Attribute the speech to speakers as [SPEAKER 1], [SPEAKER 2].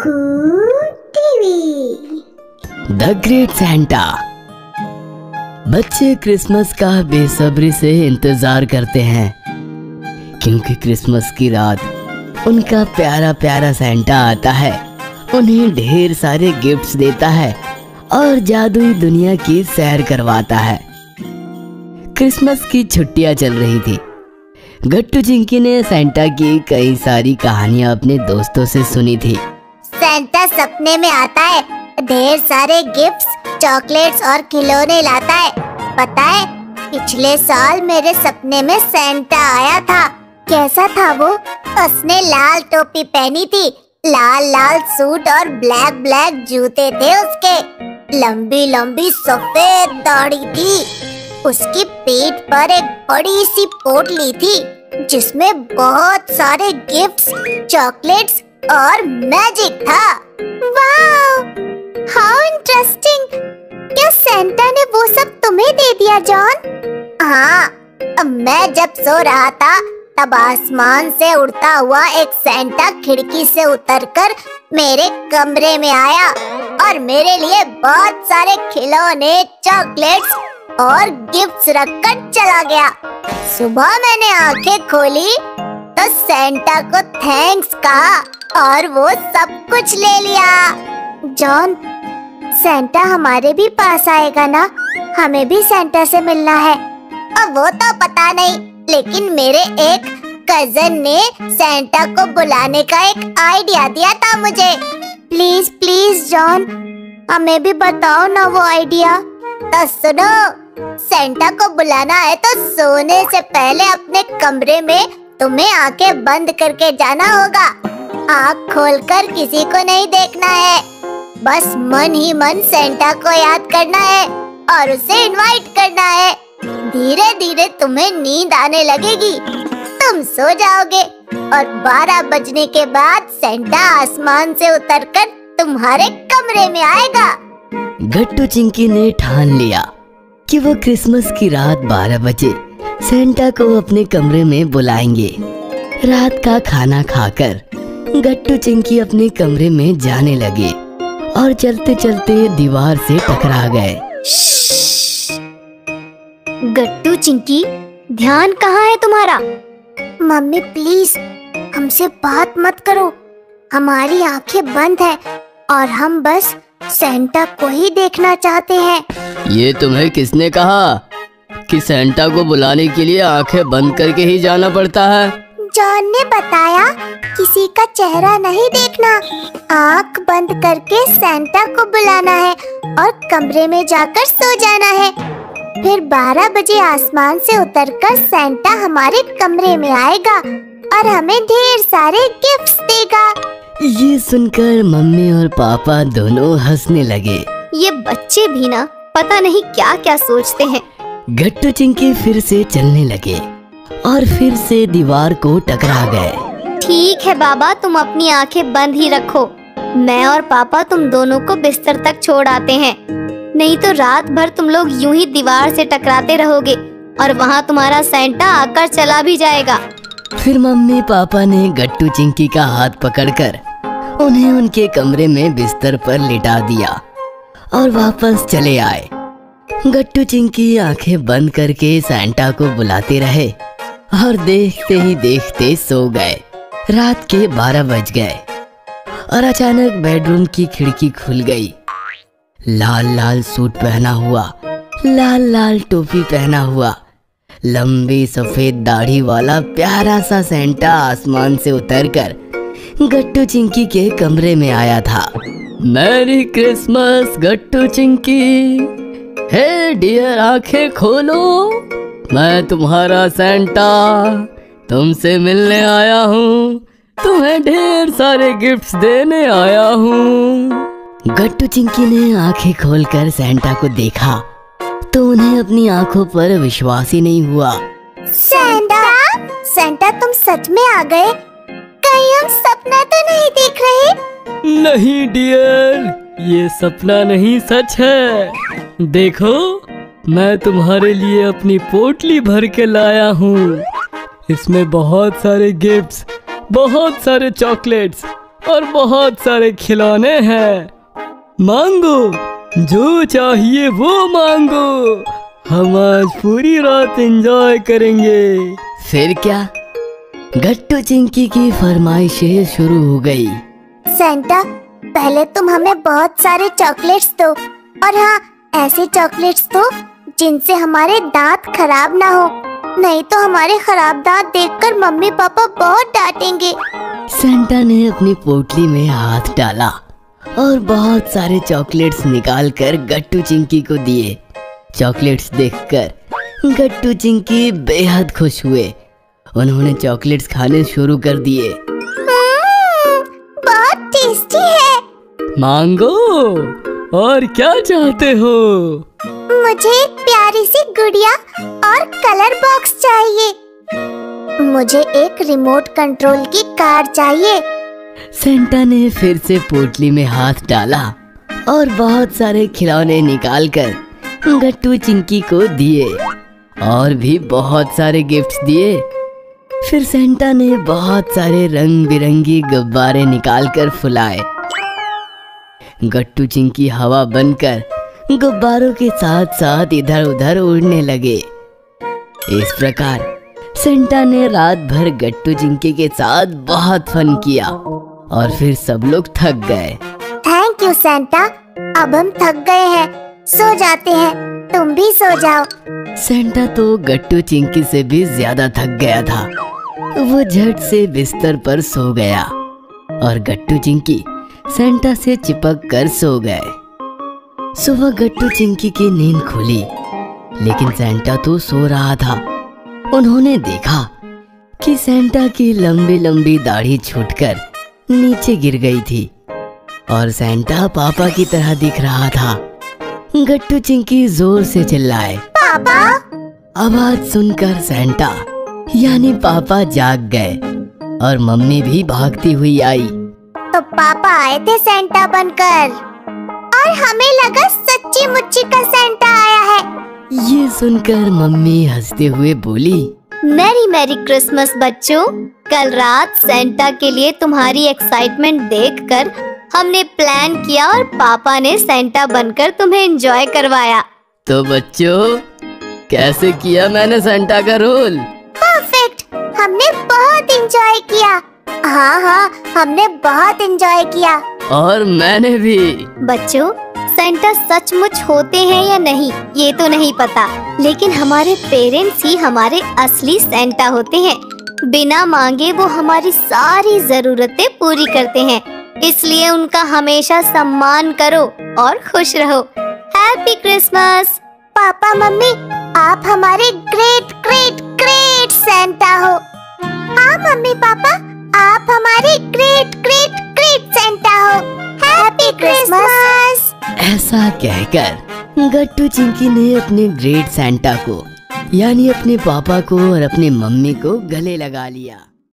[SPEAKER 1] TV.
[SPEAKER 2] The great Santa. बच्चे Christmas का बेसब्री से इंतजार करते हैं क्योंकि क्रिसमस की रात उनका प्यारा प्यारा सैंटा आता है, उन्हें ढेर सारे गिफ्ट्स देता है और जादुई दुनिया की सैर करवाता है। क्रिसमस की छुट्टियां चल रही थी। गट्टू चिंकी ने सैंटा की कई सारी कहानियां अपने दोस्तों से सुनी थी।
[SPEAKER 1] सैंटा सपने में आता है, ढेर सारे गिफ्ट्स, चॉकलेट्स और खिलौने लाता है। पता है, पिछले साल मेरे सपने में सैंटा आया था। कैसा था वो? उसने लाल टोपी पहनी थी, लाल लाल सूट और ब्लैक ब्लैक जूते थे उसके। लंबी लंबी सफेद दाढ़ी थी। उसकी पीठ पर एक बड़ी सी पोटली थी जिसमें बहुत सारे गिफ्ट्स, चॉकलेट्स और मैजिक था। Wow, how interesting! क्या सैंटा ने वो सब तुम्हें दे दिया जॉन? हाँ, मैं जब सो रहा था तब आसमान से उड़ता हुआ एक सैंटा खिड़की से उतरकर मेरे कमरे में आया और मेरे लिए बहुत सारे खिलौने, चॉकलेट्स और गिफ्ट्स रखकर चला गया। सुबह मैंने आंखें खोली तो सैंटा को थैंक्स कहा और वो सब कुछ ले लिया। जॉन, सैंटा हमारे भी पास आएगा ना? हमें भी सैंटा से मिलना है। अब वो तो पता नहीं, लेकिन मेरे एक कजन ने सैंटा को बुलाने का एक आइडिया दिया था मुझे। प्लीज प्लीज जॉन, हमें भी बताओ ना वो आइडिया। तो सुनो, सैंटा को बुलाना है तो सोने से पहले अपने कमरे में तुम्हें आंखें बंद करके जाना होगा। आँख खोलकर किसी को नहीं देखना है, बस मन ही मन सैंटा को याद करना है और उसे इनवाइट करना है। धीरे धीरे तुम्हें नींद आने लगेगी, तुम सो जाओगे और 12 बजने के बाद सैंटा आसमान से उतरकर तुम्हारे कमरे में आएगा।
[SPEAKER 2] गट्टू चिंकी ने ठान लिया कि वो क्रिसमस की रात 12 बजे सैंटा को अपने कमरे में बुलाएंगे। रात का खाना खाकर गट्टू चिंकी अपने कमरे में जाने लगे और चलते चलते दीवार से टकरा गए।
[SPEAKER 1] गट्टू चिंकी, ध्यान कहाँ है तुम्हारा? मम्मी प्लीज हमसे बात मत करो, हमारी आंखें बंद है और हम बस सैंटा को ही देखना चाहते हैं।
[SPEAKER 2] ये तुम्हें किसने कहा कि सैंटा को बुलाने के लिए आंखें बंद करके ही जाना पड़ता है?
[SPEAKER 1] जॉन ने बताया, किसी का चेहरा नहीं देखना, आंख बंद करके सैंटा को बुलाना है और कमरे में जाकर सो जाना है। फिर 12 बजे आसमान से उतरकर सैंटा हमारे कमरे में आएगा और हमें ढेर सारे गिफ्ट्स देगा।
[SPEAKER 2] ये सुनकर मम्मी और पापा दोनों हंसने लगे।
[SPEAKER 1] ये बच्चे भी ना पता नहीं क्या क्या सोचते हैं।
[SPEAKER 2] गट्टू चिंकी फिर से चलने लगे और फिर से दीवार को टकरा गए।
[SPEAKER 1] ठीक है बाबा, तुम अपनी आंखें बंद ही रखो। मैं और पापा तुम दोनों को बिस्तर तक छोड़ आते हैं, नहीं तो रात भर तुम लोग यूं ही दीवार से टकराते रहोगे और वहाँ तुम्हारा सैंटा आकर चला भी जाएगा।
[SPEAKER 2] फिर मम्मी पापा ने गट्टू चिंकी का हाथ पकड़कर उन्हें उनके कमरे में बिस्तर पर लिटा दिया और वापस चले आए। गट्टू चिंकी आंखें बंद करके सैंटा को बुलाते रहे और देखते ही देखते सो गए। रात के 12 बज गए और अचानक बेडरूम की खिड़की खुल गई। लाल लाल सूट पहना हुआ, लाल लाल टोपी पहना हुआ, लंबी सफेद दाढ़ी वाला प्यारा सा सैंटा आसमान से उतरकर गट्टू चिंकी के कमरे में आया था। मैरी क्रिसमस गट्टू चिंकी। हे डियर, आंखें खोलो, मैं तुम्हारा सैंटा तुमसे मिलने आया हूँ, तुम्हें ढेर सारे गिफ्ट्स देने आया हूँ। गट्टू चिंकी ने आंखें खोलकर सैंटा को देखा तो उन्हें अपनी आंखों पर विश्वास ही नहीं हुआ।
[SPEAKER 1] सैंटा, सैंटा तुम सच में आ गए? कहीं हम सपना तो नहीं देख रहे?
[SPEAKER 2] नहीं डियर, ये सपना नहीं, सच है। देखो, मैं तुम्हारे लिए अपनी पोटली भर के लाया हूँ। इसमें बहुत सारे गिफ्ट्स, बहुत सारे चॉकलेट्स
[SPEAKER 3] और बहुत सारे खिलौने हैं। मांगो, जो चाहिए वो मांगो, हम आज पूरी रात एंजॉय करेंगे।
[SPEAKER 2] फिर क्या, गट्टू चिंकी की फरमाइशें शुरू हो गई।
[SPEAKER 1] सेंटा, पहले तुम हमें बहुत सारे चॉकलेट्स दो, और हाँ, ऐसे चॉकलेट्स दो जिनसे हमारे दांत खराब ना हो, नहीं तो हमारे खराब दांत देखकर मम्मी पापा बहुत डांटेंगे।
[SPEAKER 2] सेंटा ने अपनी पोटली में हाथ डाला और बहुत सारे चॉकलेट्स निकालकर गट्टू चिंकी को दिए। चॉकलेट्स देखकर गट्टू चिंकी बेहद खुश हुए। उन्होंने चॉकलेट्स खाने शुरू कर दिए।
[SPEAKER 1] बहुत टेस्टी है।
[SPEAKER 3] मांगो, और क्या चाहते हो?
[SPEAKER 1] मुझे एक प्यारी सी गुड़िया और कलर बॉक्स चाहिए। मुझे एक रिमोट कंट्रोल की कार चाहिए।
[SPEAKER 2] सेंटा ने फिर से पोटली में हाथ डाला और बहुत सारे खिलौने निकालकर गट्टू चिंकी को दिए और भी बहुत सारे गिफ्ट्स दिए। फिर सेंटा ने बहुत सारे रंग बिरंगी गुब्बारे निकालकर फुलाए। गट्टू चिंकी हवा बनकर गुब्बारों के साथ साथ इधर उधर उड़ने लगे। इस प्रकार सेंटा ने रात भर गट्टू चिंकी के साथ बहुत फन किया और फिर सब लोग थक गए।
[SPEAKER 1] थैंक यू सेंटा, अब हम थक गए हैं, सो जाते हैं, तुम भी सो जाओ।
[SPEAKER 2] सेंटा तो गट्टू चिंकी से भी ज्यादा थक गया था। वो झट से बिस्तर पर सो गया और गट्टू चिंकी सेंटा से चिपक कर सो गए। सुबह गट्टू चिंकी की नींद खुली, लेकिन सेंटा तो सो रहा था। उन्होंने देखा कि सेंटा की लंबी लंबी दाढ़ी छूटकर नीचे गिर गई थी और सेंटा पापा की तरह दिख रहा था। गट्टू चिंकी जोर से चिल्लाए,
[SPEAKER 1] पापा।
[SPEAKER 2] आवाज सुनकर सेंटा यानी पापा जाग गए और मम्मी भी भागती हुई आई।
[SPEAKER 1] तो पापा आए थे सेंटा बनकर, और हमें लगा सच्ची मुच्ची का सेंटा आया है।
[SPEAKER 2] ये सुनकर मम्मी हंसते हुए बोली,
[SPEAKER 4] मैरी मैरी क्रिसमस बच्चों। कल रात सेंटा के लिए तुम्हारी एक्साइटमेंट देखकर हमने प्लान किया और पापा ने सेंटा बनकर तुम्हें एंजॉय करवाया।
[SPEAKER 2] तो बच्चों, कैसे किया मैंने सेंटा का रोल?
[SPEAKER 1] परफेक्ट, हमने बहुत एंजॉय किया। हाँ हाँ, हमने बहुत एंजॉय किया।
[SPEAKER 2] और मैंने भी।
[SPEAKER 4] बच्चों, सेंटा सचमुच होते हैं या नहीं ये तो नहीं पता, लेकिन हमारे पेरेंट्स ही हमारे असली सेंटा होते हैं। बिना मांगे वो हमारी सारी जरूरतें पूरी करते हैं, इसलिए उनका हमेशा सम्मान करो और खुश रहो। Happy Christmas.
[SPEAKER 1] पापा मम्मी, आप हमारे ग्रेट ग्रेट ग्रेट सेंटा हो। हाँ मम्मी पापा, आप हमारे ग्रेट ग्रेट ग्रेट सेंटा हो। Happy Christmas.
[SPEAKER 2] ऐसा कहकर गट्टू चिंकी ने अपने ग्रेट सेंटा को यानी अपने पापा को और अपनी मम्मी को गले लगा लिया।